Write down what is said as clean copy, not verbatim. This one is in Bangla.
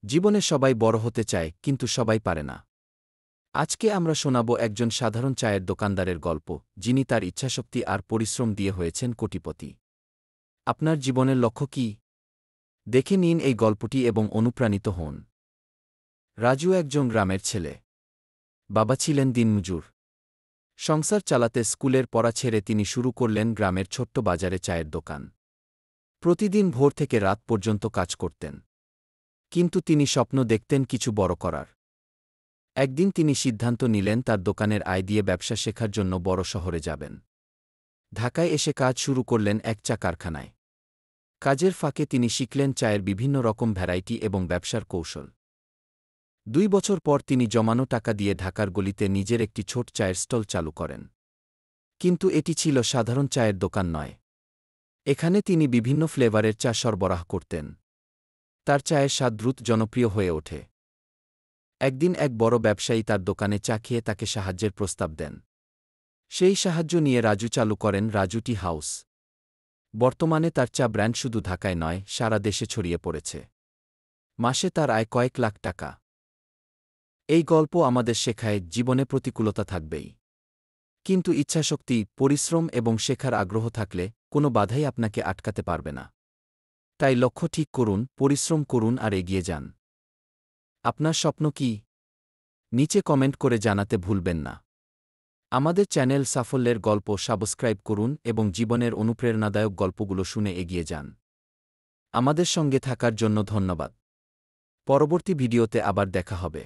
জীবনে সবাই বড় হতে চায়, কিন্তু সবাই পারে না। আজকে আমরা শোনাব একজন সাধারণ চায়ের দোকানদারের গল্প, যিনি তার ইচ্ছাশক্তি আর পরিশ্রম দিয়ে হয়েছেন কোটিপতি। আপনার জীবনের লক্ষ্য কী? দেখে নিন এই গল্পটি এবং অনুপ্রাণিত হন। রাজু একজন গ্রামের ছেলে। বাবা ছিলেন দিনমজুর। সংসার চালাতে স্কুলের পড়া ছেড়ে তিনি শুরু করলেন গ্রামের ছোট্ট বাজারে চায়ের দোকান। প্রতিদিন ভোর থেকে রাত পর্যন্ত কাজ করতেন। কিন্তু তিনি স্বপ্ন দেখতেন কিছু বড় করার। একদিন তিনি সিদ্ধান্ত নিলেন তার দোকানের আয় দিয়ে ব্যবসা শেখার জন্য বড় শহরে যাবেন। ঢাকায় এসে কাজ শুরু করলেন এক চা কারখানায়। কাজের ফাঁকে তিনি শিখলেন চায়ের বিভিন্ন রকম ভ্যারাইটি এবং ব্যবসার কৌশল। 2 বছর পর তিনি জমানো টাকা দিয়ে ঢাকার গলিতে নিজের একটি ছোট চায়ের স্টল চালু করেন। কিন্তু এটি ছিল সাধারণ চায়ের দোকান নয়। এখানে তিনি বিভিন্ন ফ্লেভারের চা সরবরাহ করতেন। তার চায়ের স্বাদ দ্রুত জনপ্রিয় হয়ে ওঠে। একদিন এক বড় ব্যবসায়ী তার দোকানে চা খেয়ে তাকে সাহায্যের প্রস্তাব দেন। সেই সাহায্য নিয়ে রাজু চালু করেন রাজু টি হাউস। বর্তমানে তার চা ব্র্যান্ড শুধু ঢাকায় নয়, সারা দেশে ছড়িয়ে পড়েছে। মাসে তার আয় কয়েক লাখ টাকা। এই গল্প আমাদের শেখায়, জীবনে প্রতিকূলতা থাকবেই, কিন্তু ইচ্ছাশক্তি, পরিশ্রম এবং শেখার আগ্রহ থাকলে কোনো বাধাই আপনাকে আটকাতে পারবে না। তাই লক্ষ্য ঠিক করুন, পরিশ্রম করুন আর এগিয়ে যান। আপনার স্বপ্ন কী? নিচে কমেন্ট করে জানাতে ভুলবেন না। আমাদের চ্যানেল সাফল্যের গল্প সাবস্ক্রাইব করুন এবং জীবনের অনুপ্রেরণাদায়ক গল্পগুলো শুনে এগিয়ে যান। আমাদের সঙ্গে থাকার জন্য ধন্যবাদ। পরবর্তী ভিডিওতে আবার দেখা হবে।